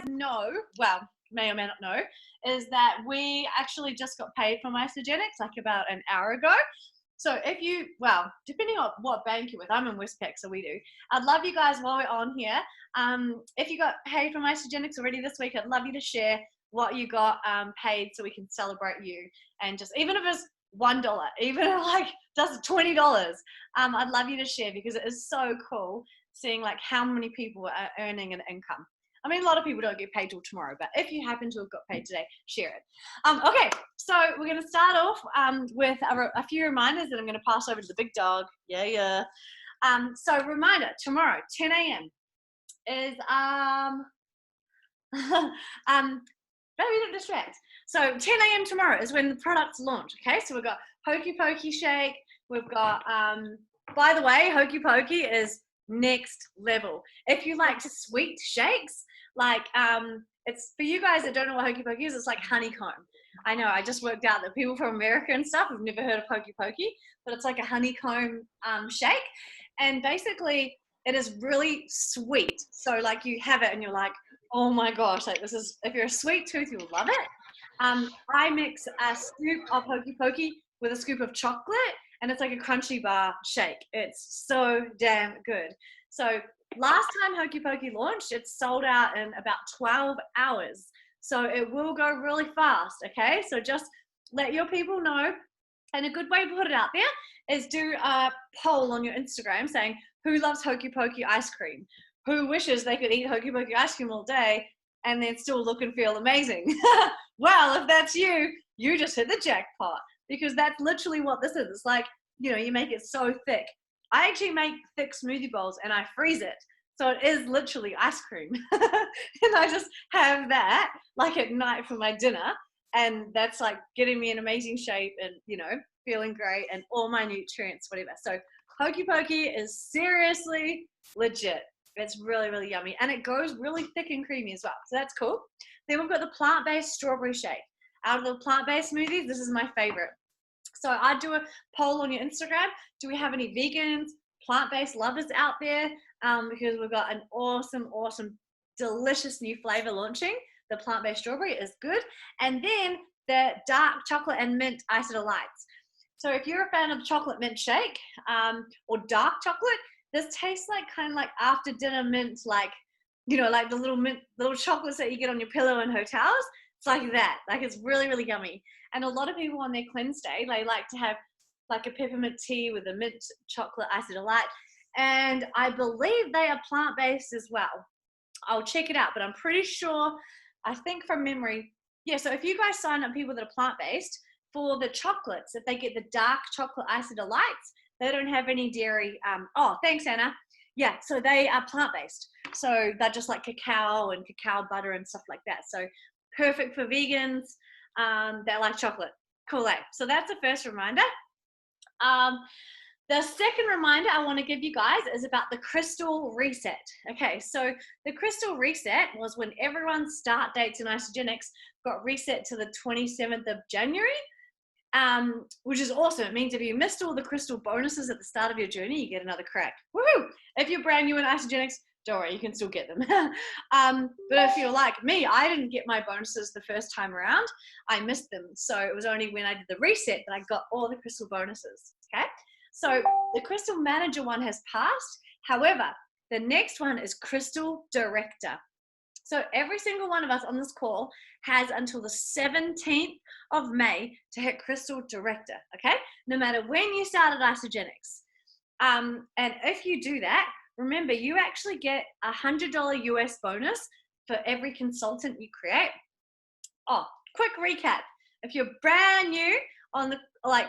know, well, may or may not know, is that we actually just got paid from Isagenix like about an hour ago. So if you, well, depending on what bank you're with, I'm in Westpac, so we do. I'd love you guys while we're on here. If you got paid from Isagenix already this week, I'd love you to share what you got paid so we can celebrate you. And just, even if it's $1, even if like just $20, I'd love you to share because it is so cool seeing like how many people are earning an income. I mean, a lot of people don't get paid till tomorrow, but if you happen to have got paid today, share it. Okay, so we're going to start off with a few reminders that I'm going to pass over to the big dog. Yeah. So reminder, tomorrow, 10 a.m. is, maybe don't distract. So 10 a.m. tomorrow is when the products launch, okay? So we've got Hokey-Pokey Shake. We've got, by the way, Hokey-Pokey is next level. If you like sweet shakes, like it's for you guys that don't know what Hokey-Pokey is, it's like honeycomb. I know, I just worked out that people from America and stuff have never heard of Hokey-Pokey, but it's like a honeycomb shake. And basically it is really sweet. So like you have it and you're like, oh my gosh, like this is, if you're a sweet tooth, you'll love it. I mix a scoop of Hokey-Pokey with a scoop of chocolate, and it's like a crunchy bar shake. It's so damn good. So last time Hokey-Pokey launched, it sold out in about 12 hours. So it will go really fast, okay? So just let your people know. And a good way to put it out there is do a poll on your Instagram saying, who loves Hokey-Pokey ice cream? Who wishes they could eat Hokey-Pokey ice cream all day and then still look and feel amazing? Well, if that's you, you just hit the jackpot, because that's literally what this is. It's like, you know, you make it so thick. I actually make thick smoothie bowls and I freeze it. So it is literally ice cream. And I just have that like at night for my dinner. And that's like getting me in amazing shape and, you know, feeling great and all my nutrients, whatever. So Hokey-Pokey is seriously legit. It's really, really yummy. And it goes really thick and creamy as well. So that's cool. Then we've got the plant-based strawberry shake. Out of the plant-based smoothies, this is my favorite. So I do a poll on your Instagram. Do we have any vegans, plant-based lovers out there? Because we've got an awesome, delicious new flavor launching. The plant-based strawberry is good. And then the dark chocolate and mint ice lights. So if you're a fan of chocolate mint shake or dark chocolate, this tastes like kind of like after dinner mint, like, you know, like the little chocolates that you get on your pillow in hotels. It's like that. Like it's really, really yummy. And a lot of people on their cleanse day, they like to have like a peppermint tea with a mint chocolate ice delight. And I believe they are plant-based as well. I'll check it out, but I'm pretty sure, I think from memory, yeah, so if you guys sign up people that are plant-based, for the chocolates, if they get the dark chocolate ice delights, they don't have any dairy. Oh, thanks, Anna. Yeah, so they are plant-based. So they're just like cacao and cacao butter and stuff like that. So perfect for vegans that like chocolate. Cool. So that's the first reminder. The second reminder I want to give you guys is about the crystal reset. Okay, so the crystal reset was when everyone's start dates in Isagenix got reset to the 27th of January. Which is awesome. It means if you missed all the crystal bonuses at the start of your journey, you get another crack. Woohoo! If you're brand new in Isagenix, don't worry, you can still get them. But if you're like me, I didn't get my bonuses the first time around. I missed them. So it was only when I did the reset that I got all the crystal bonuses. Okay? So the Crystal Manager one has passed. However, the next one is Crystal Director. So every single one of us on this call has until the 17th of May to hit Crystal Director, okay? No matter when you started Isagenix. And if you do that, remember, you actually get a $100 US bonus for every consultant you create. Oh, quick recap. If you're brand new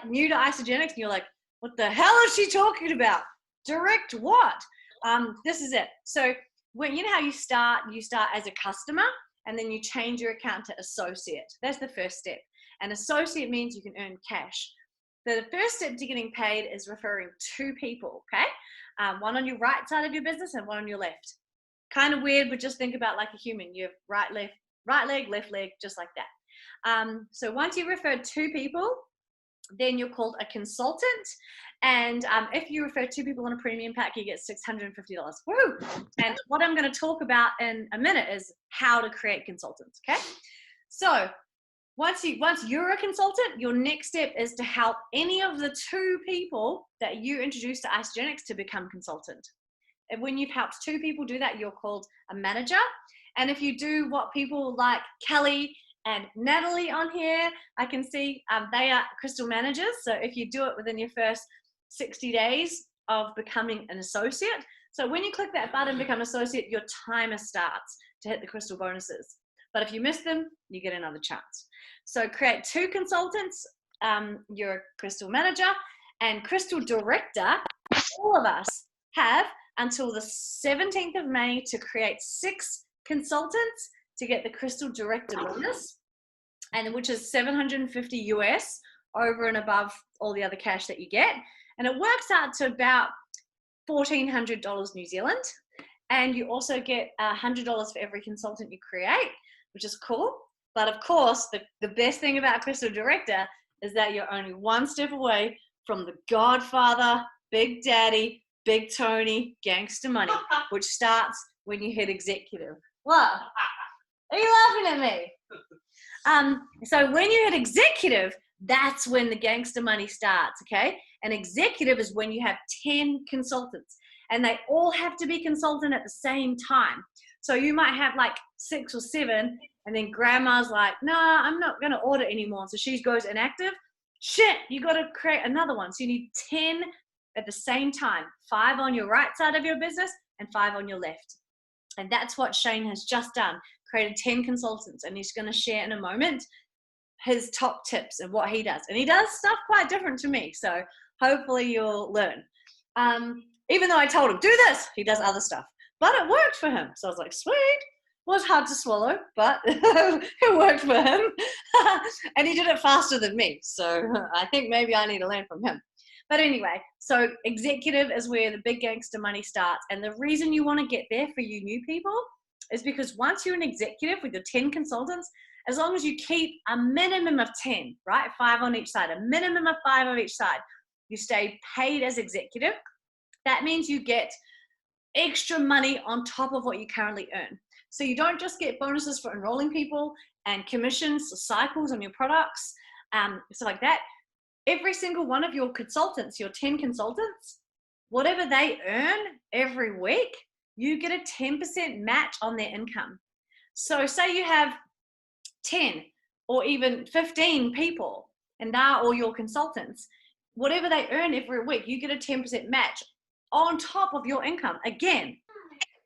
new to Isagenix and you're like, what the hell is she talking about? Direct what? This is it. So when you know how you start as a customer and then you change your account to associate. That's the first step. And associate means you can earn cash. The first step to getting paid is referring two people, okay? One on your right side of your business and one on your left. Kind of weird, but just think about like a human. You have right leg, left leg, just like that. So once you refer two people, then you're called a consultant. And if you refer two people on a premium pack, you get $650. Woo! And what I'm going to talk about in a minute is how to create consultants. Okay. So once you're a consultant, your next step is to help any of the two people that you introduce to Isagenix to become consultant. And when you've helped two people do that, you're called a manager. And if you do what people like Kelly and Natalie on here, I can see they are crystal managers. So if you do it within your first 60 days of becoming an associate, so when you click that button, become associate, your timer starts to hit the crystal bonuses. But if you miss them, you get another chance. So create two consultants. You're a crystal manager and crystal director. All of us have until the 17th of May to create 6 consultants to get the crystal director bonus, and which is $750 US over and above all the other cash that you get. And it works out to about $1,400 New Zealand. And you also get $100 for every consultant you create, which is cool. But of course, the best thing about Crystal Director is that you're only one step away from the Godfather, Big Daddy, Big Tony, Gangster Money, which starts when you hit executive. What? Are you laughing at me? So when you hit executive, that's when the gangster money starts, okay? And executive is when you have 10 consultants, and they all have to be consultant at the same time. So you might have like 6 or 7, and then grandma's like, nah, I'm not going to order anymore. So she goes inactive. Shit, you got to create another one. So you need 10 at the same time, 5 on your right side of your business and 5 on your left. And that's what Shane has just done, created 10 consultants, and he's going to share in a moment his top tips and what he does. And he does stuff quite different to me. So hopefully you'll learn. Even though I told him, do this, he does other stuff. But it worked for him. So I was like, sweet. Was hard to swallow, but it worked for him. And he did it faster than me. So I think maybe I need to learn from him. But anyway, so executive is where the big gangster money starts. And the reason you want to get there for you new people is because once you're an executive with your 10 consultants, as long as you keep a minimum of 10, right? 5 on each side, a minimum of 5 on each side, you stay paid as executive. That means you get extra money on top of what you currently earn. So you don't just get bonuses for enrolling people and commissions or cycles on your products, stuff like that. Every single one of your consultants, your 10 consultants, whatever they earn every week, you get a 10% match on their income. So say you have 10 or even 15 people and they're all your consultants, whatever they earn every week, you get a 10% match on top of your income again.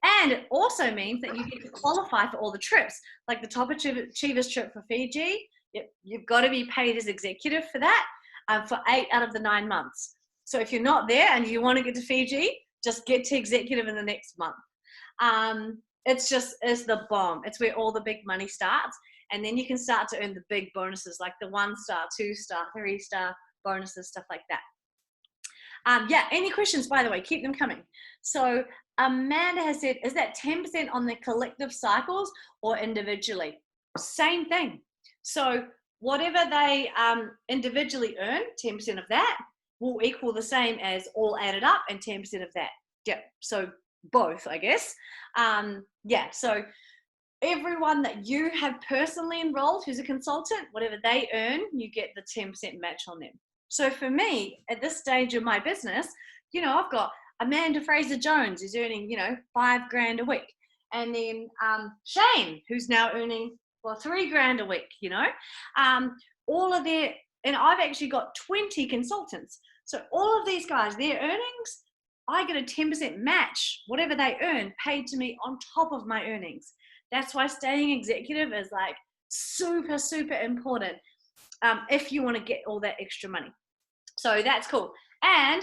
And it also means that you get to qualify for all the trips, like the Top Achievers trip for Fiji. You've got to be paid as executive for that for 8 out of the 9 months. So if you're not there and you want to get to Fiji, just get to executive in the next month. It's the bomb. It's where all the big money starts. And then you can start to earn the big bonuses, like the 1-star, 2-star, 3-star bonuses, stuff like that. Yeah, any questions, by the way, keep them coming. So Amanda has said, is that 10% on the collective cycles or individually? Same thing. So whatever they individually earn, 10% of that will equal the same as all added up and 10% of that. Yeah, so both, I guess. Yeah, so everyone that you have personally enrolled who's a consultant, whatever they earn, you get the 10% match on them. So for me, at this stage of my business, you know, I've got Amanda Fraser-Jones who's earning, you know, $5,000 a week. And then Shane, who's now earning, well, $3,000 a week, you know. All of their, and I've actually got 20 consultants. So all of these guys, their earnings, I get a 10% match, whatever they earn, paid to me on top of my earnings. That's why staying executive is like super, super important if you want to get all that extra money. So that's cool. And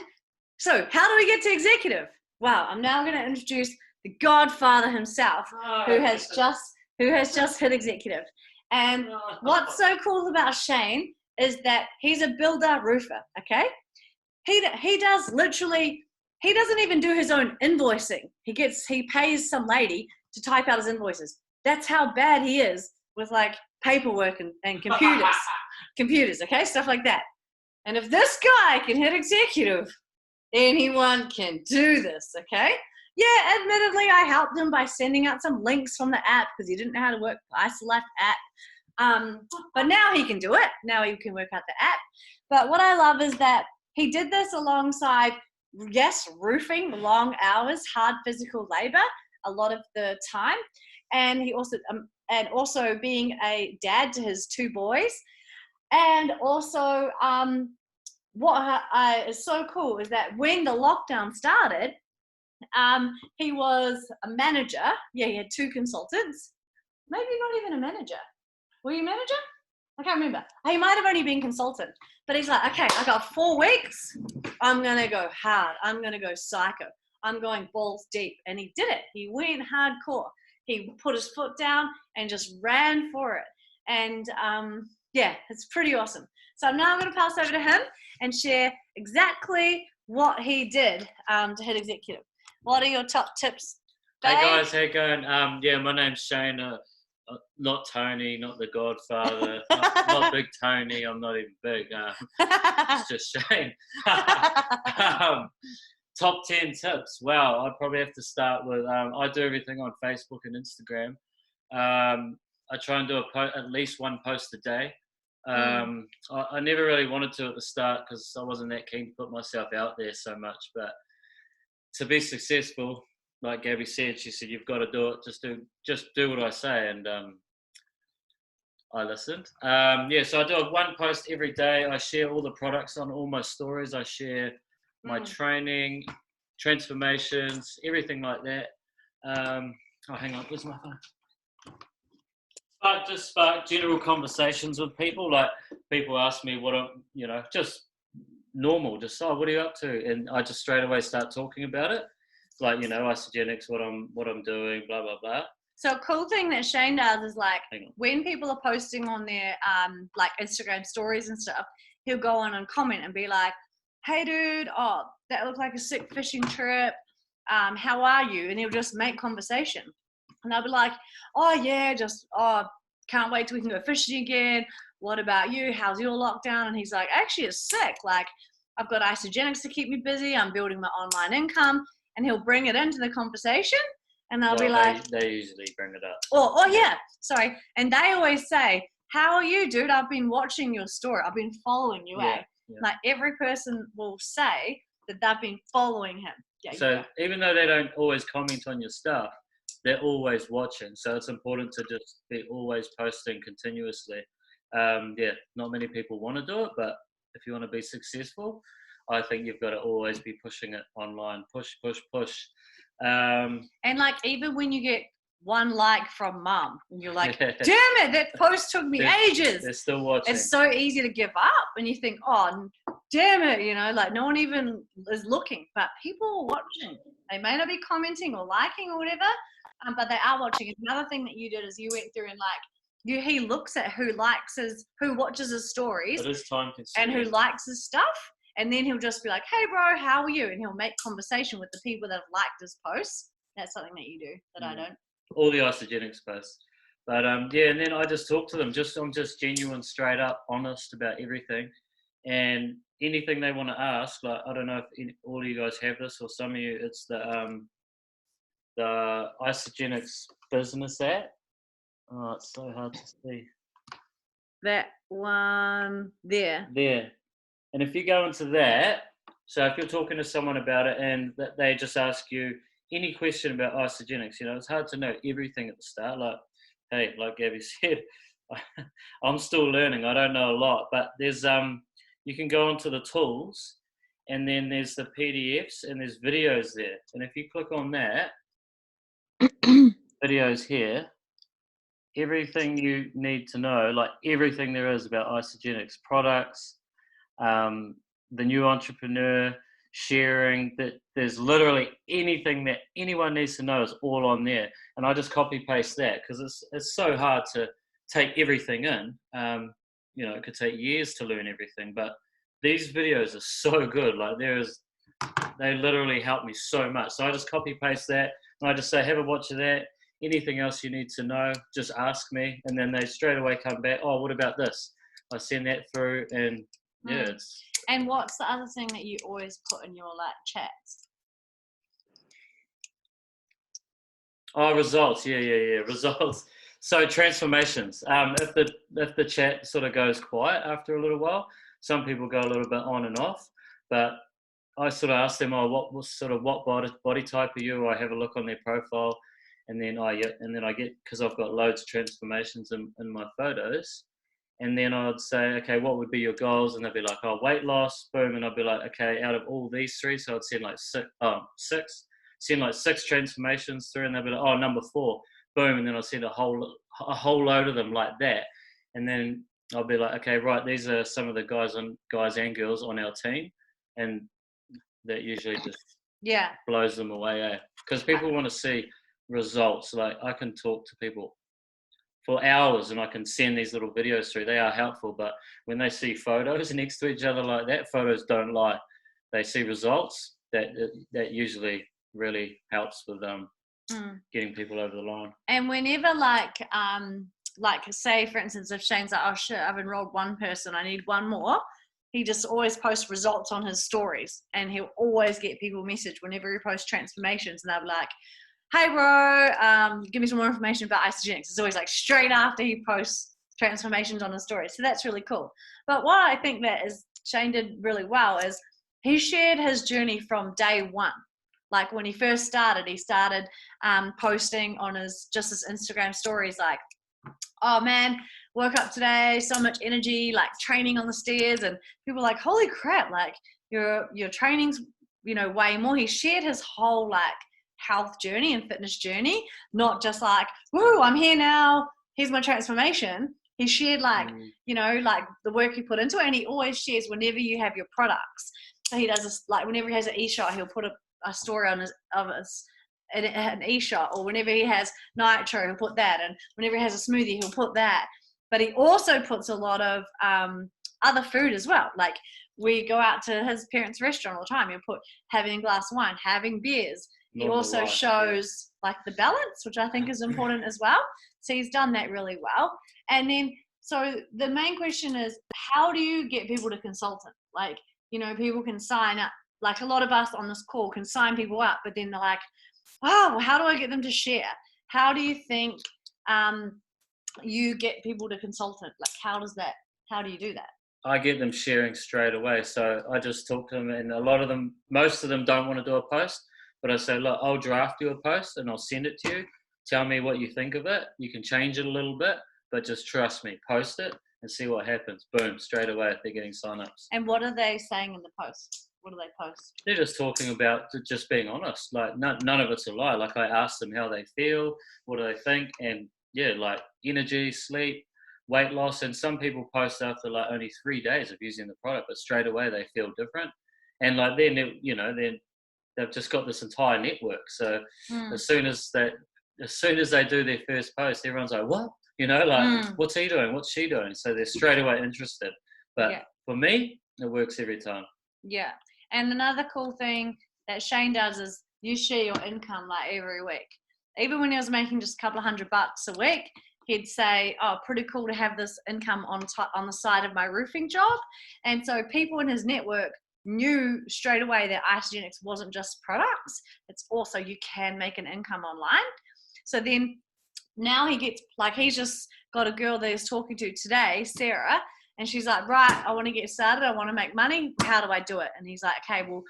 so how do we get to executive? Wow, I'm now going to introduce the Godfather himself, who has just hit executive. And what's so cool about Shane is that he's a builder roofer, okay? He does literally, he doesn't even do his own invoicing. He pays some lady to type out his invoices. That's how bad he is with like paperwork and computers, okay, stuff like that. And if this guy can hit executive, anyone can do this, okay? Yeah, admittedly, I helped him by sending out some links from the app because he didn't know how to work the ISOLife app. But now he can do it. Now he can work out the app. But what I love is that he did this alongside, yes, roofing, long hours, hard physical labor, a lot of the time. And he also being a dad to his 2 boys. And also, what is so cool is that when the lockdown started, he was a manager. Yeah, he had 2 consultants. Maybe not even a manager. Were you a manager? I can't remember. He might have only been consultant. But he's like, okay, I got 4 weeks. I'm going to go hard. I'm going to go psycho. I'm going balls deep. And he did it. He went hardcore. He put his foot down and just ran for it. And yeah, it's pretty awesome. So now I'm going to pass over to him and share exactly what he did to hit executive. What are your top tips, babe? Hey guys, how you going? Yeah, my name's Shane. Not Tony, not the Godfather, not Big Tony. I'm not even big. It's just Shane. Top 10 tips. Wow, I probably have to start with. I do everything on Facebook and Instagram. I try and do at least 1 post a day. I never really wanted to at the start because I wasn't that keen to put myself out there so much. But to be successful, like Gabby said, she said, you've got to do it. Just do what I say. And I listened. Yeah, so I do 1 post every day. I share all the products on all my stories. I share my training, transformations, everything like that. Oh, hang on, where's my phone? Just spark general conversations with people. Like people ask me what I'm, just normal. Just what are you up to? And I just straight away start talking about it. Like isogenics, what I'm doing, blah blah blah. So a cool thing that Shane does is like when people are posting on their like Instagram stories and stuff, he'll go on and comment and be like, "Hey dude, oh that looked like a sick fishing trip. How are you?" And he'll just make conversation. And I'll be like, "Oh yeah, can't wait till we can go fishing again. What about you? How's your lockdown?" And he's like, "Actually, it's sick. Like I've got isogenics to keep me busy. I'm building my online income." And he'll bring it into the conversation. And they'll be like, they usually bring it up. Oh yeah, sorry. And they always say, "How are you, dude? I've been watching your story. I've been following you." Yeah. Like every person will say that they've been following him. Yeah. So even though they don't always comment on your stuff, they're always watching. So it's important to just be always posting continuously. Not many people want to do it, but if you want to be successful, I think you've got to always be pushing it online. Push. And like even when you get 1 like from mum, and you're like, "Damn it, that post took me ages." They're still watching. It's so easy to give up, and you think, "Oh, damn it," like no one even is looking, but people are watching. They may not be commenting or liking or whatever, but they are watching. Another thing that you did is you went through and he looks at who watches his stories, it is time consuming, and who likes his stuff. And then he'll just be like, "Hey, bro, how are you?" And he'll make conversation with the people that have liked his posts. That's something that you do that I don't. All the isogenics posts. But and then I just talk to them. I'm just genuine, straight up, honest about everything. And anything they want to ask, like, I don't know if all of you guys have this or some of you, it's the isogenics business app. Oh, it's so hard to see. That one there. There. And if you go into that, so if you're talking to someone about it and they just ask you any question about isogenics, it's hard to know everything at the start. Like, hey, like Gabby said, I'm still learning. I don't know a lot, but there's you can go onto the tools, and then there's the PDFs and there's videos there. And if you click on that, videos here, everything you need to know, like everything there is about isogenics products. The new entrepreneur, sharing, that there's literally anything that anyone needs to know is all on there. And I just copy paste that because it's so hard to take everything in. It could take years to learn everything, but these videos are so good. Like they literally help me so much. So I just copy paste that and I just say, have a watch of that. Anything else you need to know, just ask me. And then they straight away come back, "Oh, what about this?" I send that through, and yeah, Mm. it's And what's the other thing that you always put in your like chats? results. Yeah, results. So transformations. If the chat sort of goes quiet after a little while, some people go a little bit on and off, but I sort of ask them, oh, what body type are you? Or I have a look on their profile, and then I get, because I've got loads of transformations in my photos, and then I'd say, okay, what would be your goals? And they'd be like, oh, weight loss, boom, and I'd be like, okay, out of all these three, so I'd send like send like six transformations through, and they'd be like, oh, number 4, boom, and then I'd send a whole load of them like that, and then I'll be like, okay, right, these are some of the guys and girls on our team, and that usually just blows them away, because people want to see results. Like, I can talk to people for hours and I can send these little videos through. They are helpful, but when they see photos next to each other like that, photos don't lie. They see results. That usually really helps with getting people over the line. And whenever like say for instance, if Shane's like, oh shit, I've enrolled one person, I need one more, he just always posts results on his stories, and he'll always get people message whenever he posts transformations, and they'll be like, hey bro, give me some more information about Isagenix. It's always like straight after he posts transformations on his story. So that's really cool. But what I think that is Shane did really well is he shared his journey from day one. Like when he first started, he started posting on his Instagram stories like, oh man, woke up today, so much energy, like training on the stairs, and people were like, holy crap, like your training's, way more. He shared his whole like health journey and fitness journey, not just like, woo, I'm here now, here's my transformation. He shared like, like the work he put into it, and he always shares whenever you have your products. So he does this, like whenever he has an e-shot, he'll put a story on an e-shot, or whenever he has nitro, he'll put that, and whenever he has a smoothie, he'll put that. But he also puts a lot of other food as well. Like we go out to his parents' restaurant all the time, he'll put having a glass of wine, having beers. He also shows like the balance, which I think is important as well. So he's done that really well. And then, so the main question is, how do you get people to consultant? Like, people can sign up. Like a lot of us on this call can sign people up, but then they're like, oh, how do I get them to share? How do you think you get people to consultant? Like, how do you do that? I get them sharing straight away. So I just talk to them, and most of them don't want to do a post. But I say, look, I'll draft you a post and I'll send it to you. Tell me what you think of it. You can change it a little bit, but just trust me. Post it and see what happens. Boom, straight away they're getting signups. And what are they saying in the post? What do they post? They're just talking about just being honest. Like none of it's a lie. Like I ask them how they feel, what do they think, and like energy, sleep, weight loss. And some people post after like only 3 days of using the product, but straight away they feel different. And like then they've just got this entire network. So as soon as they do their first post, everyone's like, what? What's he doing? What's she doing? So they're straight away interested. But for me, it works every time. Yeah. And another cool thing that Shane does is you share your income like every week. Even when he was making just a couple of $100 a week, he'd say, oh, pretty cool to have this income on the side of my roofing job. And so people in his network knew straight away that Isagenix wasn't just products, it's also you can make an income online. So then now he's just got a girl that he's talking to today, Sarah, and she's like, right, I want to get started, I want to make money, how do I do it? And he's like, okay, well,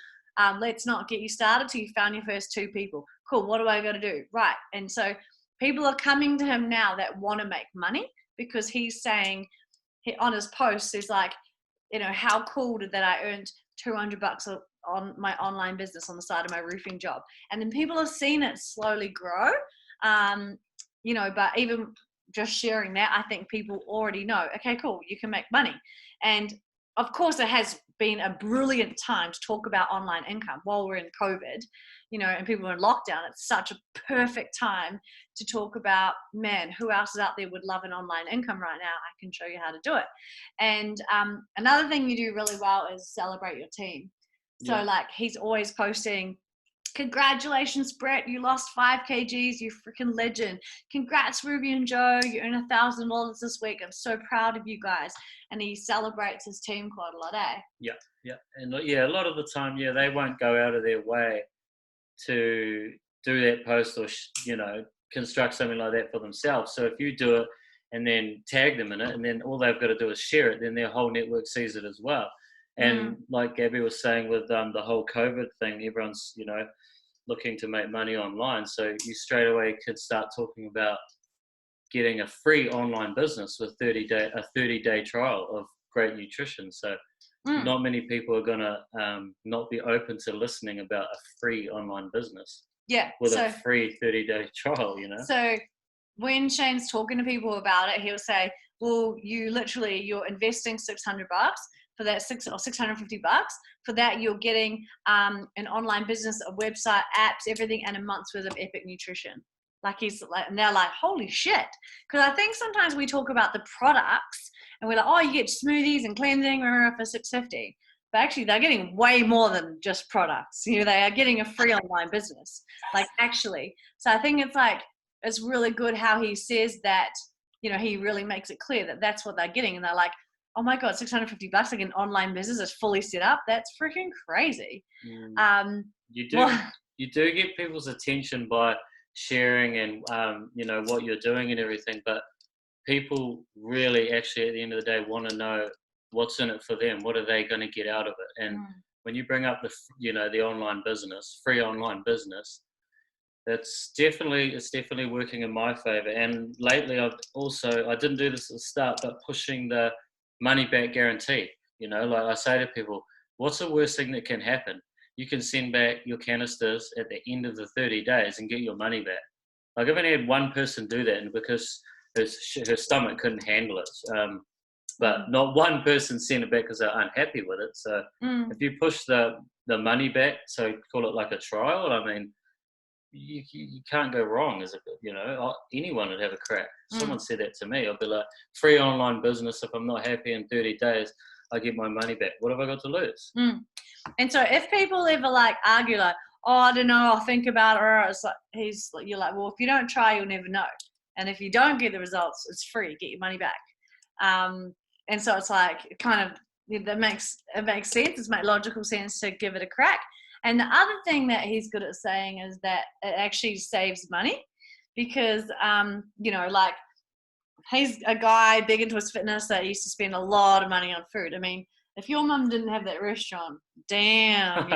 let's not get you started till you found your first 2 people. Cool, what do I got to do? Right. And so people are coming to him now that want to make money, because he's saying on his posts, he's like, how cool that I earned $200 on my online business on the side of my roofing job. And then people have seen it slowly grow. But even just sharing that, I think people already know, okay, cool, you can make money. And of course it has been a brilliant time to talk about online income while we're in COVID, and people are in lockdown. It's such a perfect time to talk about, man, who else is out there would love an online income right now? I can show you how to do it. And another thing you do really well is celebrate your team. So like he's always posting Congratulations, Brett. You lost 5 kgs. You freaking legend. Congrats, Ruby and Joe. You earned $1,000 this week. I'm so proud of you guys. And he celebrates his team quite a lot, eh? Yeah, yeah. And yeah, a lot of the time, yeah, they won't go out of their way to do that post or, construct something like that for themselves. So if you do it and then tag them in it, and then all they've got to do is share it, then their whole network sees it as well. And like Gabby was saying with the whole COVID thing, everyone's, looking to make money online. So you straight away could start talking about getting a free online business with 30-day trial of great nutrition. So not many people are gonna not be open to listening about a free online business. Yeah. With a free 30-day trial, So when Shane's talking to people about it, he'll say, well, you're investing $600 for that, $650 for that. You're getting an online business, a website, apps, everything, and a month's worth of epic nutrition. And they're like, holy shit. Because I think sometimes we talk about the products and we're like, oh, you get smoothies and cleansing for $650. But actually, they're getting way more than just products. They are getting a free online business, actually. So I think it's really good how he says that, he really makes it clear that that's what they're getting. And they're like, oh my God, $650, like an online business is fully set up. That's freaking crazy. You do get people's attention by sharing and, what you're doing and everything. But people really actually at the end of the day want to know what's in it for them. What are they going to get out of it? And when you bring up the online business, free online business, it's definitely working in my favor. And lately I didn't do this at the start, but pushing the money back guarantee. Like I say to people, what's the worst thing that can happen? You can send back your canisters at the end of the 30 days and get your money back. Like I've only had one person do that, and because her stomach couldn't handle it. But not one person sent it back because they're unhappy with it. So if you push the money back, so call it like a trial, I mean, you can't go wrong, is it? Anyone would have a crack. Someone said that to me. I'll be like, free online business. If I'm not happy in 30 days, I get my money back. What have I got to lose? And so if people ever argue oh, I don't know, I'll think about it, or it's you're like, well, if you don't try, you'll never know. And if you don't get the results, it's free. Get your money back. And so it's it makes sense. It makes logical sense to give it a crack. And the other thing that he's good at saying is that it actually saves money because, he's a guy big into his fitness that used to spend a lot of money on food. I mean, if your mum didn't have that restaurant, damn,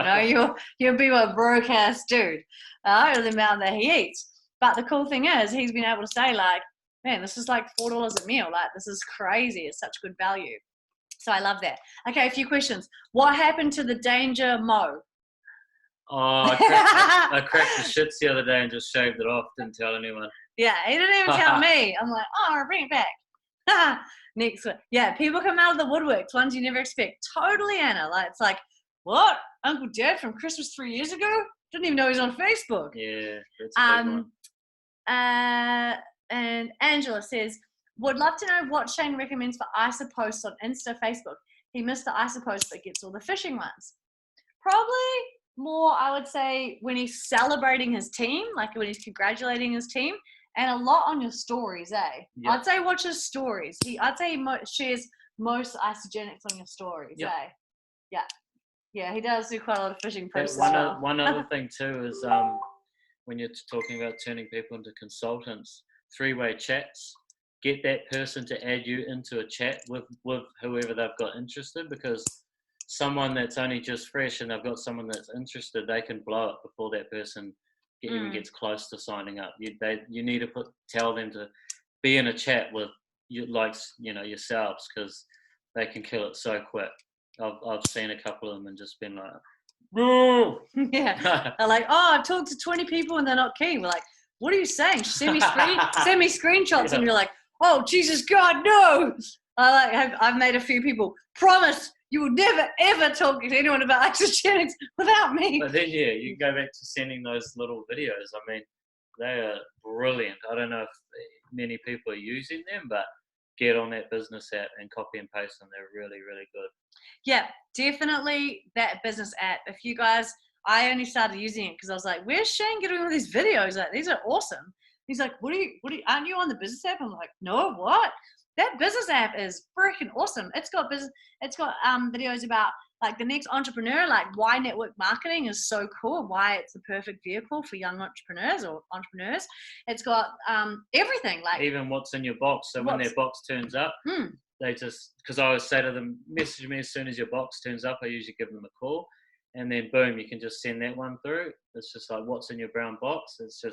you'll be a broke ass dude, the amount that he eats. But the cool thing is he's been able to say man, this is $4 a meal. This is crazy. It's such good value. So I love that. Okay, a few questions. What happened to the Danger Mo? Oh, I cracked the shits the other day and just shaved it off. Didn't tell anyone. Yeah, he didn't even tell me. I'm like, oh, bring it back. Next one. Yeah, people come out of the woodworks, ones you never expect. Totally, Anna. It's what? Uncle Dad from Christmas 3 years ago? Didn't even know he was on Facebook. Yeah, that's a big one. And Angela says, would love to know what Shane recommends for ISA posts on Insta, Facebook. He missed the ISA post but gets all the fishing ones. Probably more, I would say, when he's celebrating his team, when he's congratulating his team, and a lot on your stories, eh? Yep. I'd say watch his stories. I'd say he shares most isogenics on your stories, eh? Yeah, he does do quite a lot of fishing posts. One other thing too is when you're talking about turning people into consultants, 3-way chats. Get that person to add you into a chat with whoever they've got interested, because someone that's only just fresh and they've got someone that's interested, they can blow it before that person even gets close to signing up. You need to tell them to be in a chat with yourselves, because they can kill it so quick. I've seen a couple of them and just been like, no. Yeah, they're like, oh, I've talked to 20 people and they're not keen. We're like, what are you saying? Send me screenshots, and you're like, oh, Jesus God, no. I've made a few people promise you will never ever talk to anyone about isogenics without me. But then you can go back to sending those little videos. I mean, they are brilliant. I don't know if many people are using them, but get on that business app and copy and paste them. They're really, really good. Yeah, definitely that business app. If you guys I only started using it because I was like, where's Shane getting all these videos? Like, these are awesome. He's like, aren't you on the business app? I'm like, no, what? That business app is freaking awesome. It's got videos about like the next entrepreneur, like why network marketing is so cool, why it's the perfect vehicle for young entrepreneurs or entrepreneurs. It's got everything, like even what's in your box. So when their box turns up, they just, because I always say to them, message me as soon as your box turns up. I usually give them a call, and then boom, you can just send that one through. It's just like, what's in your brown box? It's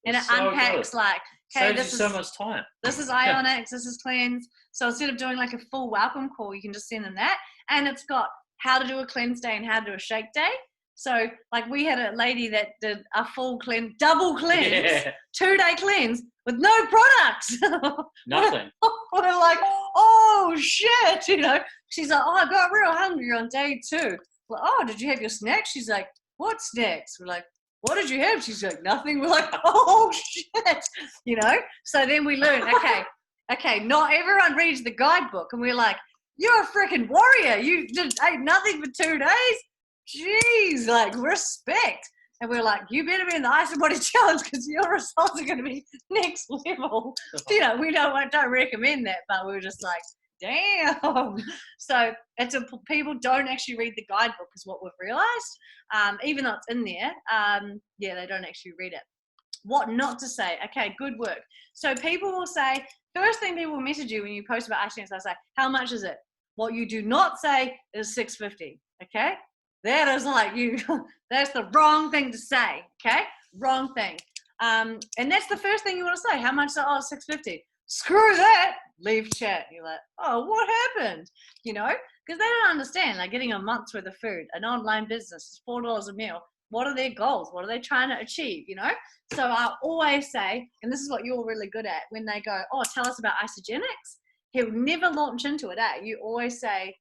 it so unpacks good. like, hey, this is so much time. This is Ionics, this is Cleanse. So instead of doing like a full welcome call, you can just send them that. And it's got how to do a cleanse day and how to do a shake day. So like we had a lady that did a full cleanse, double cleanse, 2-day cleanse with no products. Nothing. We're like, oh shit, you know. She's like, oh, I got real hungry on day 2. We're like, oh, did you have your snacks? She's like, what snacks? We're like, what did you have? She's like, nothing. We're like, oh shit, you know. So then we learn, okay, not everyone reads the guidebook, and we're like, you're a freaking warrior. You just ate nothing for 2 days. Jeez, like respect. And we're like, you better be in the Ice and Body Challenge because your results are going to be next level. You know, we don't recommend that, but we were just like, damn. So people don't actually read the guidebook is what we've realized. Even though it's in there, they don't actually read it. What not to say. Okay, good work. So people will say, first thing people will message you when you post about ice dance, they'll say, how much is it? What you do not say is $6.50. Okay? That is like that's the wrong thing to say. Okay? Wrong thing. And that's the first thing you want to say. How much is it? Oh, $6.50. Screw that. Leave chat. You're like, oh, what happened? You know? Because they don't understand. Like getting a month's worth of food, an online business is $4 a meal. What are their goals? What are they trying to achieve? You know? So I always say, and this is what you're really good at, when they go, oh, tell us about isogenics, he'll never launch into it, eh? You always say,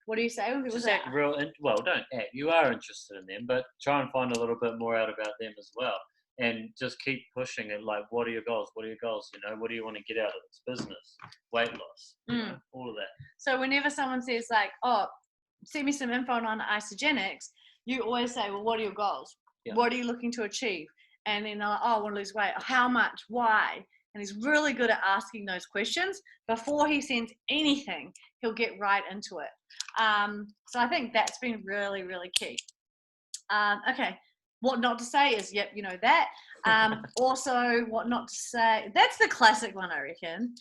what do you say when people just say act real, well, don't act. You are interested in them, but try and find a little bit more out about them as well. And just keep pushing it, like, what are your goals? What are your goals? You know, what do you want to get out of this business? Weight loss, you know, all of that. So whenever someone says like, oh, send me some info on isogenics, you always say, well, what are your goals? Yeah. What are you looking to achieve? And then they're like, oh, I want to lose weight. How much? Why? And he's really good at asking those questions. Before he sends anything, he'll get right into it. So I think that's been really, really key. Okay. What not to say is, yep, you know that. Also, what not to say, that's the classic one, I reckon.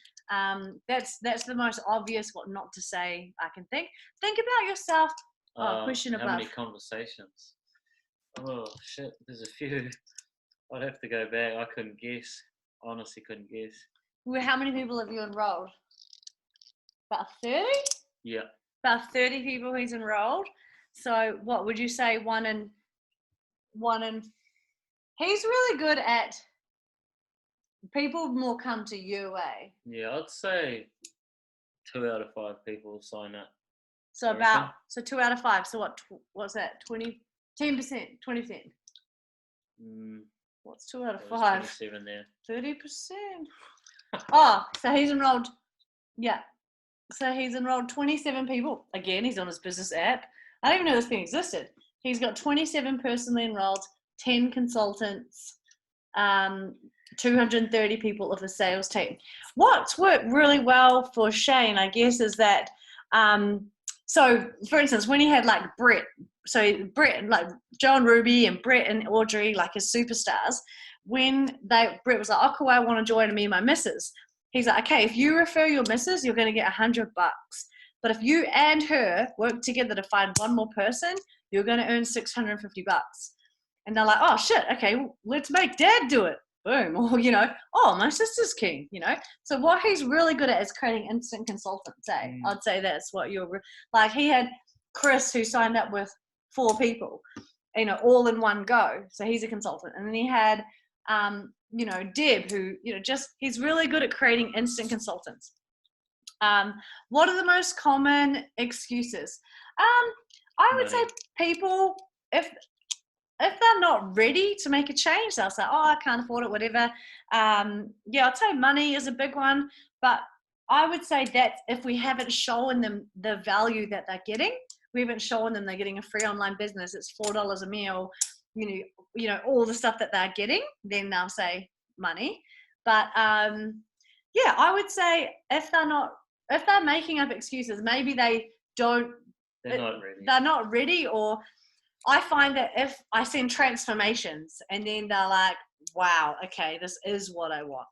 That's the most obvious what not to say I can think. Think about yourself. Question above. How many conversations? Oh, shit, there's a few. I'd have to go back. I couldn't guess. Honestly, couldn't guess. Well, how many people have you enrolled? About 30? Yeah. About 30 people he's enrolled. So what would you say one in he's really good at people more come to you, eh? Yeah, I'd say 2 out of 5 people sign up. So 2 out of 5. So what's that? 10%, 20%. What's 2 out of 5? 27 there. 30%. Oh, so he's enrolled. Yeah. So he's enrolled 27 people. Again, he's on his business app. I didn't even know this thing existed. He's got 27 personally enrolled, 10 consultants, 230 people of the sales team. What's worked really well for Shane, I guess, is that, so for instance, when he had like Brett, like John Ruby and Brett and Audrey, like his superstars, when Brett was like, oh cool, I want to join me and my missus. He's like, okay, if you refer your missus, you're going to get $100. But if you and her work together to find one more person, you're going to earn $650. And they're like, oh shit, okay, let's make dad do it. Boom. Or, you know, oh, my sister's keen, you know. So what he's really good at is creating instant consultants, eh? I'd say that's what like he had Chris who signed up with 4 people, you know, all in one go. So he's a consultant. And then he had, you know, Deb who, you know, he's really good at creating instant consultants. What are the most common excuses? I would say people, if they're not ready to make a change, they'll say, oh, I can't afford it, whatever. Yeah, I'd say money is a big one, but I would say that if we haven't shown them the value that they're getting, we haven't shown them they're getting a free online business, it's $4 a meal, all the stuff that they're getting, then they'll say money. But yeah, I would say if they're making up excuses, maybe they're not ready. Or I find that if I send transformations and then they're like, wow, okay, this is what I want,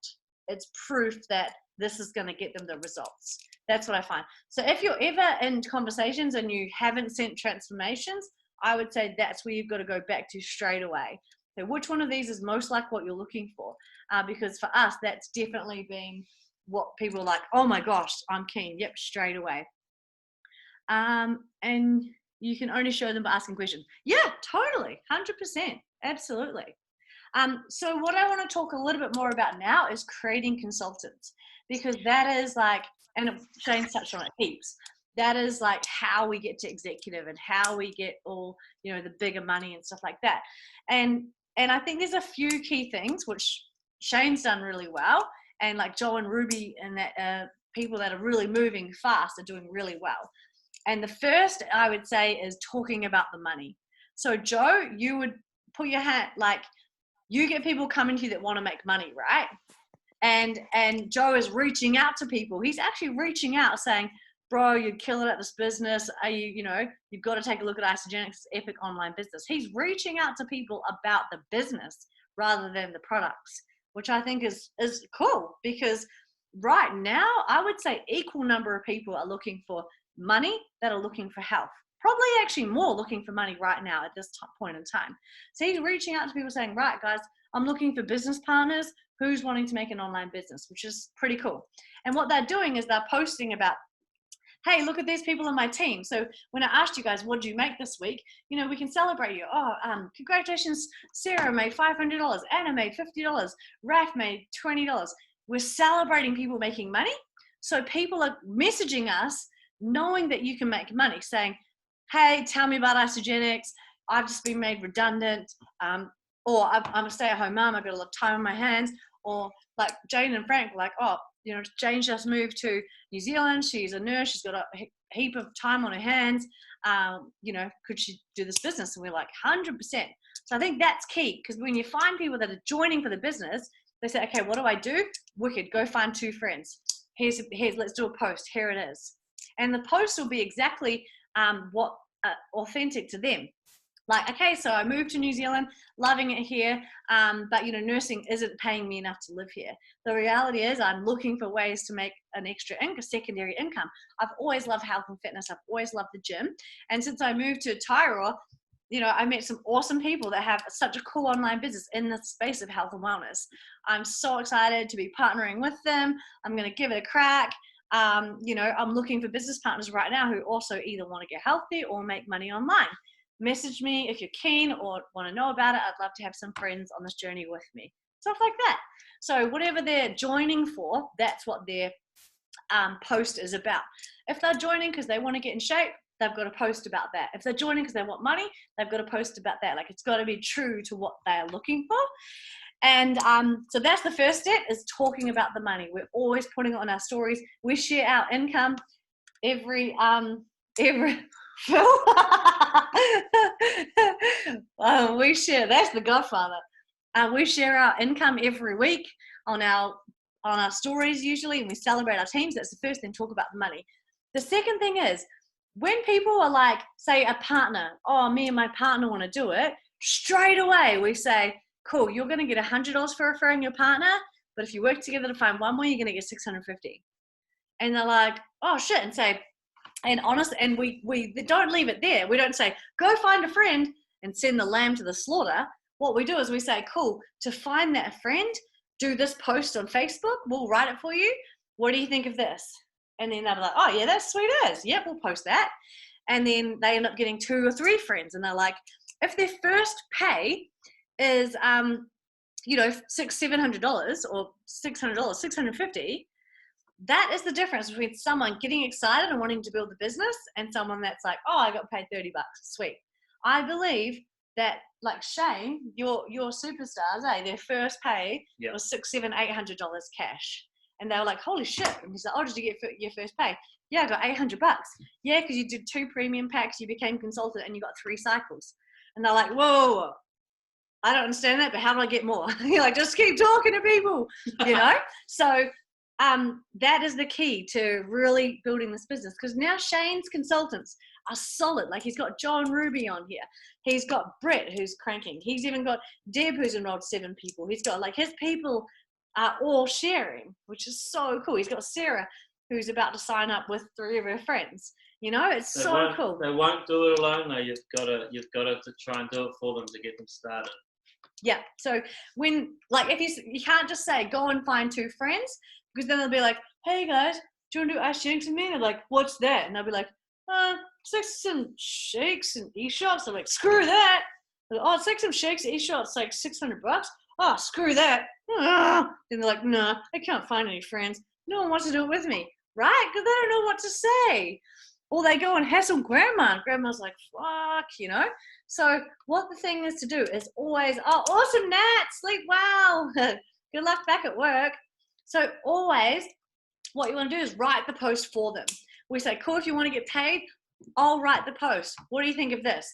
it's proof that this is going to get them the results. That's what I find. So if you're ever in conversations and you haven't sent transformations, I would say that's where you've got to go back to straight away. So which one of these is most like what you're looking for? Because for us, that's definitely been what people are like, oh my gosh, I'm keen. Yep, straight away. And you can only show them by asking questions. Yeah, totally. 100%. Absolutely. So what I want to talk a little bit more about now is creating consultants, because that is like, and Shane's touched on it heaps, that is like how we get to executive and how we get all, the bigger money and stuff like that. And I think there's a few key things which Shane's done really well, and like Joe and Ruby and that people that are really moving fast are doing really well. And the first I would say is talking about the money. So Joe, you would put your hand, like, you get people coming to you that want to make money, right? And Joe is reaching out to people. He's actually reaching out saying, bro, you're killing at this business. Are you, you've got to take a look at Isagenix epic online business. He's reaching out to people about the business rather than the products, which I think is cool, because right now I would say equal number of people are looking for money that are looking for health. Probably actually more looking for money right now at this point in time. So he's reaching out to people saying, right, guys, I'm looking for business partners. Who's wanting to make an online business, which is pretty cool. And what they're doing is they're posting about, hey, look at these people in my team. So when I asked you guys, what did you make this week? We can celebrate you. Oh, congratulations. Sarah made $500. Anna made $50. Raf made $20. We're celebrating people making money. So people are messaging us knowing that you can make money, saying, hey, tell me about Isagenix. I've just been made redundant. Or I'm a stay-at-home mom. I've got a lot of time on my hands. Or like Jane and Frank, like, oh, Jane just moved to New Zealand. She's a nurse. She's got a heap of time on her hands. Could she do this business? And we're like, 100%. So I think that's key, because when you find people that are joining for the business, they say, okay, what do I do? Wicked, go find 2 friends. Here's let's do a post. Here it is. And the post will be exactly what authentic to them. Like, okay, so I moved to New Zealand, loving it here, but nursing isn't paying me enough to live here. The reality is I'm looking for ways to make an extra secondary income. I've always loved health and fitness. I've always loved the gym. And since I moved to Tairoa, I met some awesome people that have such a cool online business in the space of health and wellness. I'm so excited to be partnering with them. I'm going to give it a crack. I'm looking for business partners right now who also either want to get healthy or make money online. Message me if you're keen or want to know about it. I'd love to have some friends on this journey with me. Stuff like that. So whatever they're joining for, that's what their post is about. If they're joining because they want to get in shape, they've got to post about that. If they're joining because they want money, they've got to post about that. Like, it's got to be true to what they're looking for. And so that's the first step, is talking about the money. We're always putting it on our stories. We share our income every Phil. We share, that's the Godfather. We share our income every week on our stories usually, and we celebrate our teams. That's the first thing, talk about the money. The second thing is, when people are like, say a partner, oh, me and my partner want to do it, straight away we say, cool, you're going to get $100 for referring your partner, but if you work together to find one more, you're going to get $650. And they're like, oh shit, and say, and honest, and we don't leave it there. We don't say, go find a friend and send the lamb to the slaughter. What we do is we say, cool, to find that friend, do this post on Facebook. We'll write it for you. What do you think of this? And then they'll be like, oh yeah, that's sweet as. Yep, we'll post that. And then they end up getting 2 or 3 friends. And they're like, if their first pay is, $600-700 or $600, $650, that is the difference between someone getting excited and wanting to build the business and someone that's like, oh, I got paid $30. Sweet. I believe that, like Shane, your superstars, their first pay was $600-800 cash. And they were like, holy shit. And he's like, oh, did you get your first pay? Yeah, I got $800. Yeah, because you did 2 premium packs, you became consultant, and you got 3 cycles. And they're like, whoa. I don't understand that, but how do I get more? You're like, just keep talking to people, you know? So that is the key to really building this business, because now Shane's consultants are solid. Like, he's got John Ruby on here. He's got Brett, who's cranking. He's even got Deb, who's enrolled 7 people. He's got, like, his people are all sharing, which is so cool. He's got Sarah, who's about to sign up with 3 of her friends. You know, it's so cool. They won't do it alone, though. You've got to try and do it for them to get them started. Yeah. So when, like, if you can't just say, go and find 2 friends, because then they'll be like, hey guys, do you want to do ice shakes with me? And they're like, what's that? And they'll be like, it's like some shakes and e-shots. I'm like, screw that. Like, oh, it's like some shakes and e-shots, like $600. Oh, screw that. And they're like, no, I can't find any friends. No one wants to do it with me, right? Because they don't know what to say. Or they go and hassle grandma, and grandma's like, fuck, you know? So what the thing is to do is always, oh, awesome, Nat, sleep well. Good luck back at work. So always what you want to do is write the post for them. We say, cool, if you want to get paid, I'll write the post. What do you think of this?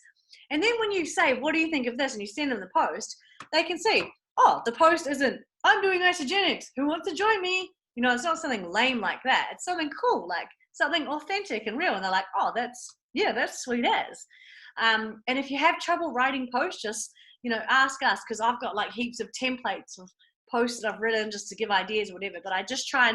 And then when you say, what do you think of this? And you send them the post, they can see, oh, the post isn't, I'm doing isogenics. Who wants to join me? You know, it's not something lame like that. It's something cool, like something authentic and real. And they're like, oh, that's sweet as. And if you have trouble writing posts, just, you know, ask us, because I've got like heaps of templates of posts that I've written just to give ideas or whatever. But I just try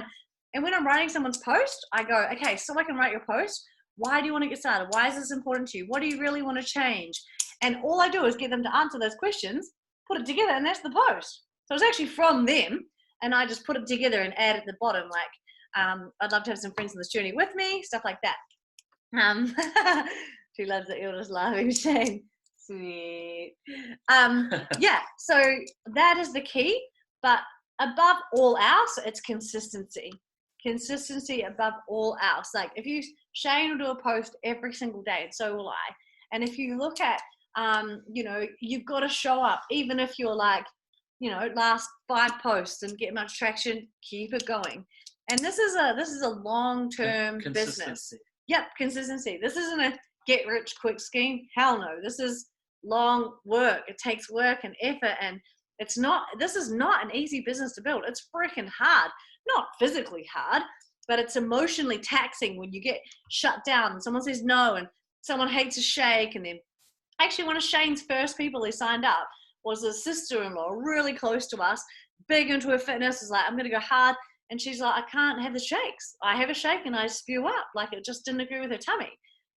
and when I'm writing someone's post, I go, okay, so I can write your post. Why do you want to get started? Why is this important to you? What do you really want to change? And all I do is get them to answer those questions, put it together, and that's the post. So it's actually from them, and I just put it together and add at the bottom, like, I'd love to have some friends on this journey with me, stuff like that. She loves that you're just laughing, Shane. Sweet. Yeah, so that is the key. But above all else, it's consistency. Consistency above all else. Like, if Shane will do a post every single day, and so will I. And if you look at, you know, you've got to show up, even if you're like, you know, last 5 posts and get much traction, keep it going. And this is a long-term business. Yep, consistency. This isn't a get rich quick scheme. Hell no. This is long work. It takes work and effort, and this is not an easy business to build. It's freaking hard. Not physically hard, but it's emotionally taxing when you get shut down and someone says no and someone hates a shake. And then actually one of Shane's first people who signed up was a sister-in-law, really close to us, big into her fitness, is like, I'm going to go hard. And she's like, I can't have the shakes. I have a shake and I spew up. Like, it just didn't agree with her tummy.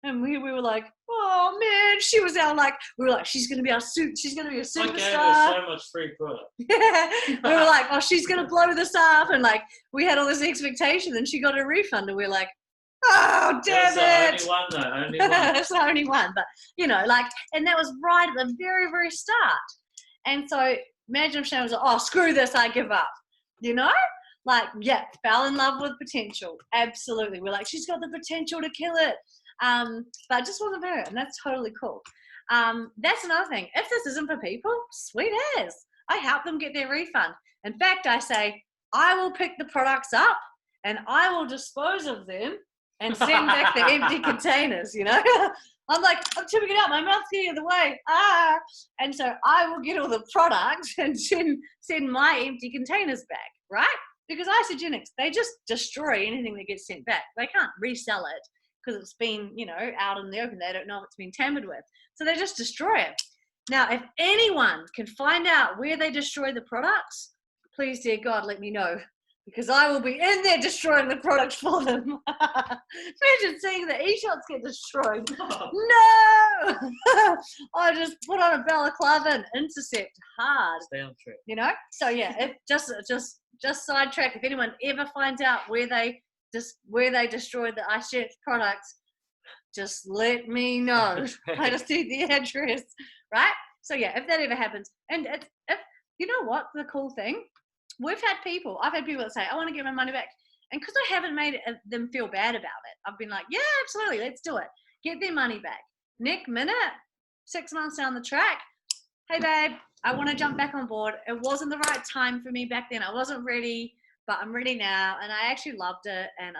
And we were like, oh man, she was out like, we were like, she's going to be our suit. She's going to be a superstar. I gave her so much free product. Yeah. We were like, oh, she's going to blow this up. And like, we had all this expectation, and she got a refund, and we're like, oh, damn it. Only one though, only one. It's the only one. But, you know, like, and that was right at the very, very start. And so imagine if Shane was like, oh, screw this, I give up. You know? Like, yeah, fell in love with potential. Absolutely. We're like, she's got the potential to kill it. But it just wasn't for her, and that's totally cool. That's another thing. If this isn't for people, sweet as. I help them get their refund. In fact, I say, I will pick the products up and I will dispose of them and send back the empty containers, you know? I'm like, I'm tipping it out, my mouth's getting in the way. And so I will get all the products and send my empty containers back, right? Because isogenics, they just destroy anything that gets sent back. They can't resell it because it's been, you know, out in the open. They don't know if it's been tampered with. So they just destroy it. Now, if anyone can find out where they destroy the products, please, dear God, let me know. Because I will be in there destroying the products for them. Imagine seeing the e-shots get destroyed. No! I just put on a balaclava and intercept hard. Stay on track. You know? So yeah, it just sidetrack. If anyone ever finds out where they destroyed the iShare products, just let me know. I just need the address, right? So yeah, if that ever happens, and if you know what, the cool thing, I've had people that say, I want to get my money back. And because I haven't made them feel bad about it, I've been like, yeah, absolutely, let's do it. Get their money back. Next minute, 6 months down the track, hey babe, I want to jump back on board. It wasn't the right time for me back then. I wasn't ready, but I'm ready now. And I actually loved it. And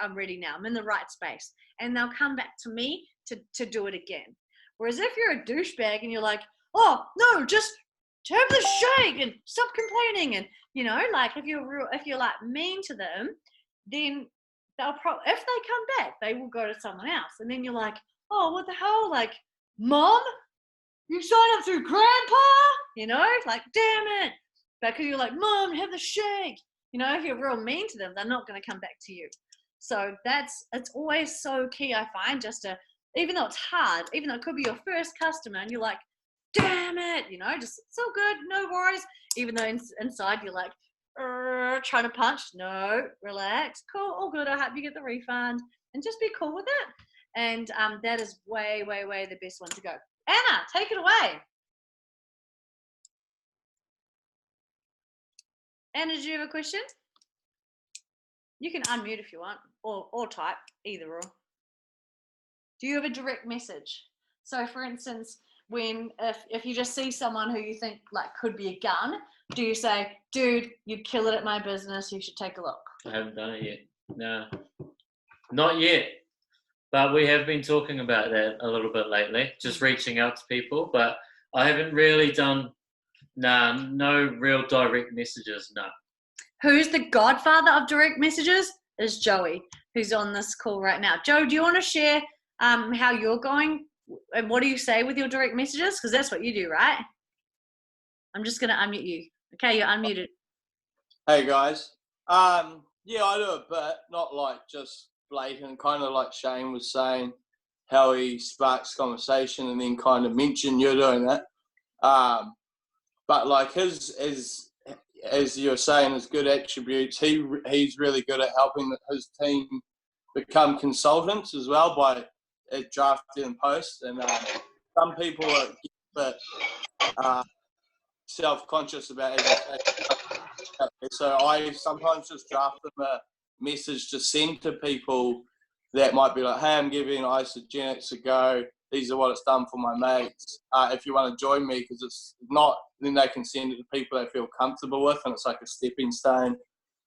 I'm ready now. I'm in the right space. And they'll come back to me to do it again. Whereas if you're a douchebag and you're like, oh, no, just have the shake and stop complaining. And, you know, like if you're like mean to them, then they'll if they come back, they will go to someone else. And then you're like, oh, what the hell? Like, Mom, you signed up through Grandpa? You know, like, damn it. Because you're like, Mom, have the shake. You know, if you're real mean to them, they're not going to come back to you. So it's always so key, I find, just to, even though it's hard, even though it could be your first customer and you're like, damn it, you know, just, it's all good, no worries. Even though inside you're like, trying to punch. No, relax, cool, all good. I hope you get the refund, and just be cool with it. And that is way, way, way the best one to go. Anna, take it away. Anna, did you have a question? You can unmute if you want, or type, either or. Do you have a direct message? So, for instance, if you just see someone who you think like could be a gun, do you say, dude, you'd kill it at my business, you should take a look? I haven't done it yet. No, not yet. But we have been talking about that a little bit lately, just reaching out to people. But I haven't really done, no real direct messages, no. Who's the godfather of direct messages? Is Joey, who's on this call right now. Joe, do you want to share how you're going and what do you say with your direct messages? Because that's what you do, right? I'm just going to unmute you. Okay, you're unmuted. Hey guys. Yeah, I do a bit, not like just blatant, kind of like Shane was saying, how he sparks conversation and then kind of mention you're doing that. But like his, as you're saying, his good attributes, he's really good at helping his team become consultants as well by drafting and post. And some people are a bit self-conscious about everything. So I sometimes just draft them a message to send to people that might be like, hey, I'm giving Isagenix a go. These are what it's done for my mates. If you want to join me, because it's not, then they can send it to people they feel comfortable with, and it's like a stepping stone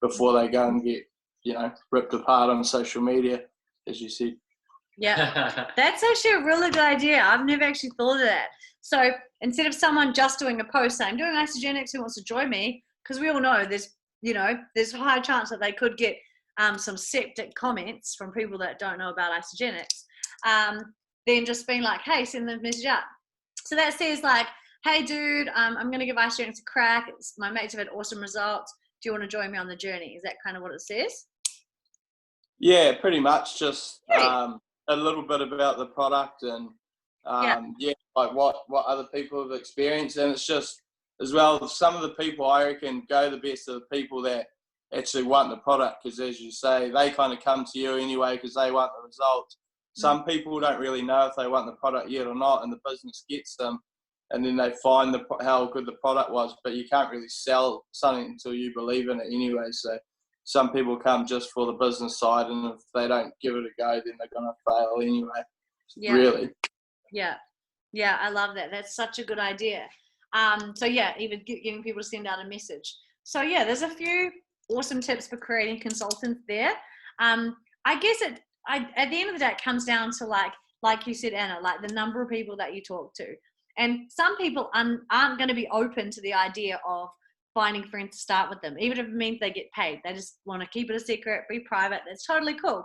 before they go and get, you know, ripped apart on social media, as you said. Yeah, that's actually a really good idea. I've never actually thought of that. So instead of someone just doing a post saying, I'm doing Isagenix, who wants to join me? Because we all know there's a high chance that they could get some septic comments from people that don't know about Isagenix. Then just being like, hey, send the message out. So that says like, hey, dude, I'm going to give Isagenix a crack. My mates have had awesome results. Do you want to join me on the journey? Is that kind of what it says? Yeah, pretty much. Just a little bit about the product and, like what other people have experienced. And it's just, as well, some of the people, I reckon, go the best of the people that actually want the product, because as you say, they kind of come to you anyway because they want the results. Some people don't really know if they want the product yet or not, and the business gets them, and then they find how good the product was, but you can't really sell something until you believe in it anyway. So some people come just for the business side, and if they don't give it a go, then they're going to fail anyway. Yeah. Really. Yeah, I love that. That's such a good idea. So yeah, even getting people to send out a message. So yeah, there's a few awesome tips for creating consultants there. I guess at the end of the day, it comes down to like you said, Anna, like the number of people that you talk to. And some people aren't going to be open to the idea of finding friends to start with them, even if it means they get paid. They just want to keep it a secret, be private. That's totally cool.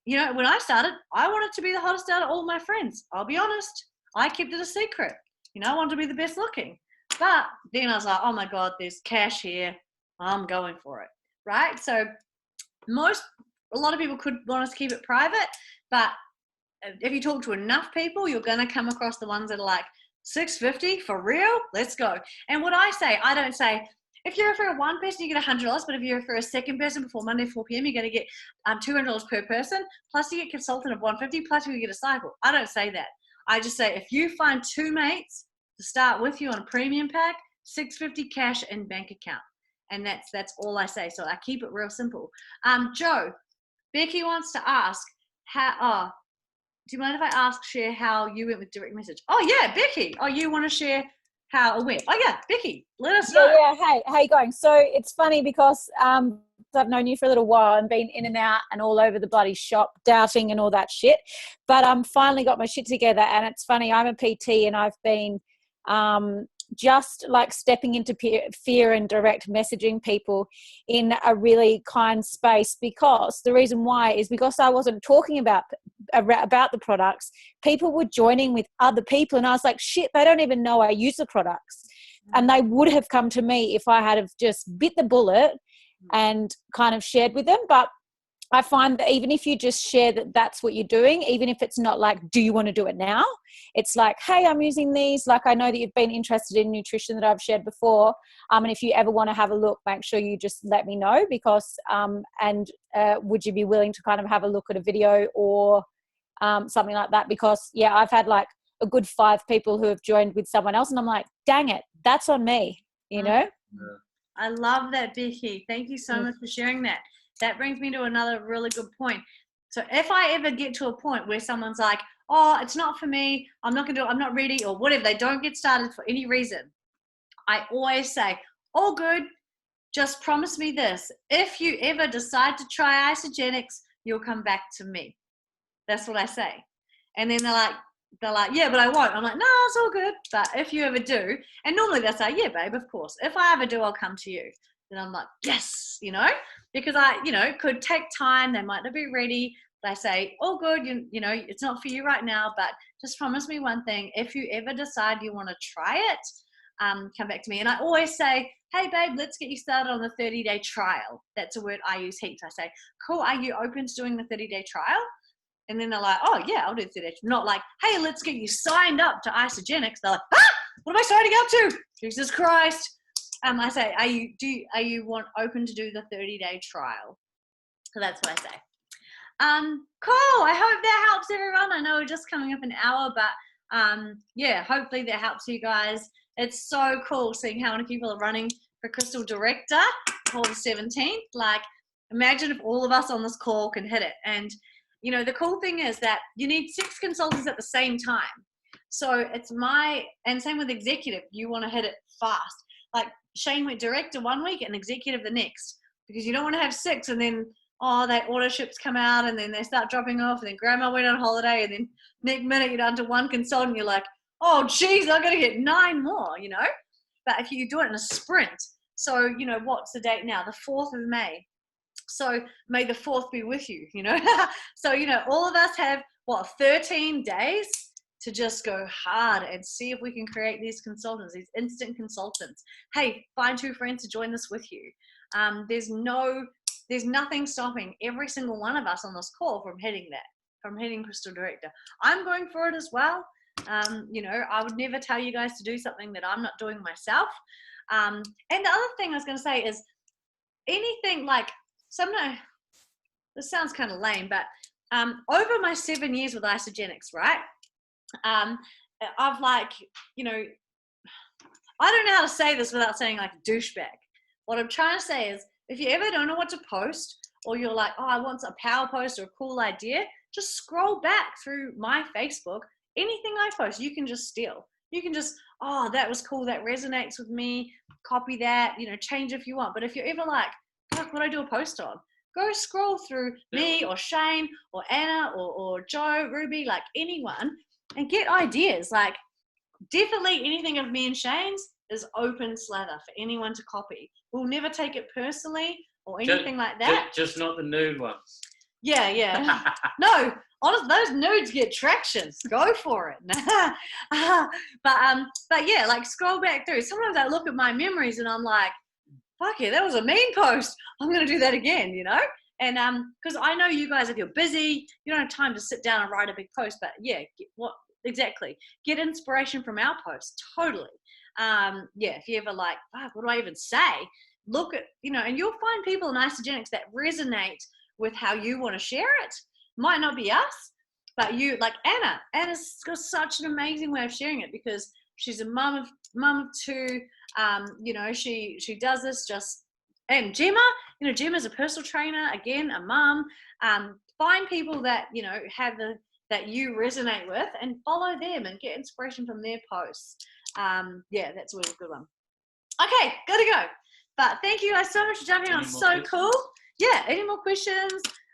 You know, when I started, I wanted to be the hottest out of all my friends. I'll be honest. I kept it a secret. You know, I wanted to be the best looking. But then I was like, oh my God, there's cash here. I'm going for it, right? So a lot of people could want us to keep it private, but if you talk to enough people, you're going to come across the ones that are like, $650 for real? Let's go. And what I don't say, if you refer one person, you get $100, but if you refer a second person before Monday, 4 p.m., you're going to get $200 per person, plus you get consultant of $150, plus you get a cycle. I don't say that. I just say, if you find 2 mates to start with you on a premium pack, $650 cash and bank account. And that's all I say. So I keep it real simple. Joe, Becky wants to ask, do you mind if I share how you went with direct message? Oh yeah, Becky. Oh, you want to share how it went? Oh yeah, Becky, let us know. Yeah. Hey, how you going? So it's funny because I've known you for a little while and been in and out and all over the bloody shop, doubting and all that shit. But finally got my shit together. And it's funny, I'm a PT and I've been just like stepping into fear and direct messaging people in a really kind space, because the reason why is because I wasn't talking about the products. People were joining with other people, and I was like, shit, they don't even know I use the products. And they would have come to me if I had have just bit the bullet and kind of shared with them. But I find that even if you just share that that's what you're doing, even if it's not like, do you want to do it now? It's like, hey, I'm using these. Like, I know that you've been interested in nutrition that I've shared before. And if you ever want to have a look, make sure you just let me know, because, would you be willing to kind of have a look at a video or something like that? Because yeah, I've had like a good 5 people who have joined with someone else, and I'm like, dang it, that's on me, you know? I love that, Becky. Thank you so much for sharing that. That brings me to another really good point. So if I ever get to a point where someone's like, oh, it's not for me, I'm not gonna do it, I'm not ready, or whatever, they don't get started for any reason, I always say, all good, just promise me this. If you ever decide to try Isogenics, you'll come back to me. That's what I say. And then they're like, yeah, but I won't. I'm like, no, it's all good. But if you ever do, and normally they say, yeah, babe, of course. If I ever do, I'll come to you. Then I'm like, yes, because it could take time. They might not be ready. They say, all good, it's not for you right now, but just promise me one thing. If you ever decide you want to try it, come back to me. And I always say, hey, babe, let's get you started on the 30-day trial. That's a word I use heaps. I say, cool, are you open to doing the 30-day trial? And then they're like, oh, yeah, I'll do 30 days. Not like, hey, let's get you signed up to Isogenics. They're like, what am I signing up to? Jesus Christ. I say, are you open to do the 30-day trial? So that's what I say. Cool. I hope that helps everyone. I know we're just coming up an hour, but yeah, hopefully that helps you guys. It's so cool seeing how many people are running for Crystal Director for the 17th. Like, imagine if all of us on this call can hit it. And the cool thing is that you need 6 consultants at the same time. So it's and same with executive, you want to hit it fast. Like Shane went director one week and executive the next, because you don't want to have 6 and then, that auto ships come out and then they start dropping off, and then grandma went on holiday, and then next minute you're down to 1 consultant. You're like, oh, geez, I'm going to get 9 more, But if you do it in a sprint, so, what's the date now? The 4th of May. So may the 4th be with you, So, all of us have, 13 days to just go hard and see if we can create these consultants, these instant consultants. Hey, find 2 friends to join this with you. There's nothing stopping every single one of us on this call from hitting that, from hitting Crystal Director. I'm going for it as well. I would never tell you guys to do something that I'm not doing myself. And the other thing I was going to say is anything like, sometimes, this sounds kind of lame, but over my 7 years with Isogenics, right? I've I don't know how to say this without saying like a douchebag. What I'm trying to say is, if you ever don't know what to post, or you're like, oh, I want a power post or a cool idea, just scroll back through my Facebook. Anything I post, you can just steal. You can just, oh, that was cool, that resonates with me, copy that, change if you want. But if you're ever like, fuck, what do I do a post on? Go scroll through me or Shane or Anna or Joe, Ruby, like anyone, and get ideas. Like, definitely anything of me and Shane's is open slather for anyone to copy. We'll never take it personally or anything like that. Just not the nude ones. Yeah. No, honestly, those nudes get traction. Go for it. But yeah, like scroll back through. Sometimes I look at my memories and I'm like, fuck yeah, that was a mean post. I'm going to do that again, And because I know you guys, if you're busy, you don't have time to sit down and write a big post. But yeah, exactly. Get inspiration from our posts. Totally. If you ever like, fuck, what do I even say? Look at, and you'll find people in Isogenics that resonate with how you want to share it. Might not be us, but you, like Anna. Anna's got such an amazing way of sharing it, because she's a mum of 2. She does this and Gemma, Gemma's a personal trainer, again, a mum. Find people that, that you resonate with and follow them and get inspiration from their posts. That's always a good one. Okay, gotta go. But thank you guys so much for jumping on. So cool. Yeah, any more questions?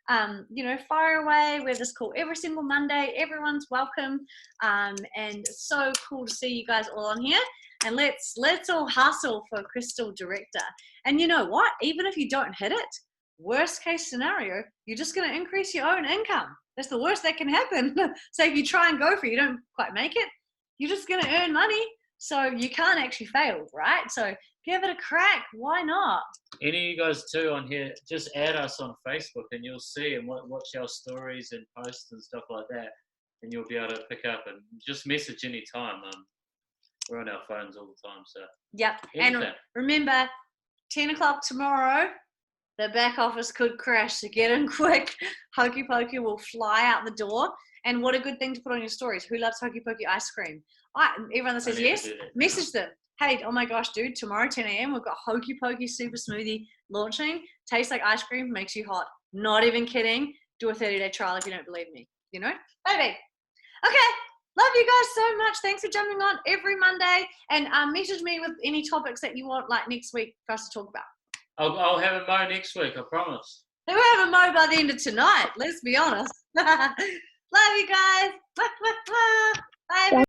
Fire away. We have this call every single Monday. Everyone's welcome. And it's so cool to see you guys all on here. and let's all hustle for Crystal Director. And you know what? Even if you don't hit it, worst case scenario, you're just going to increase your own income. That's the worst that can happen. So if you try and go for it, you don't quite make it, you're just going to earn money. So you can't actually fail, right? So give it a crack. Why not? Any of you guys too on here, just add us on Facebook and you'll see and watch our stories and posts and stuff like that. And you'll be able to pick up and just message anytime. We're on our phones all the time. So yep. anything. And remember, 10 o'clock tomorrow, the back office could crash. So get in quick. Hokey-Pokey will fly out the door. And what a good thing to put on your stories. Who loves Hokey-Pokey ice cream? Everyone that says yes, message them. Hey, oh my gosh, dude, tomorrow 10 a.m. we've got Hokey-Pokey Super Smoothie launching. Tastes like ice cream, makes you hot. Not even kidding. Do a 30-day trial if you don't believe me. You know? Baby. Okay. Love you guys so much. Thanks for jumping on every Monday. And message me with any topics that you want, like next week, for us to talk about. I'll have a mo next week, I promise. We'll have a mo by the end of tonight. Let's be honest. Love you guys. Bye.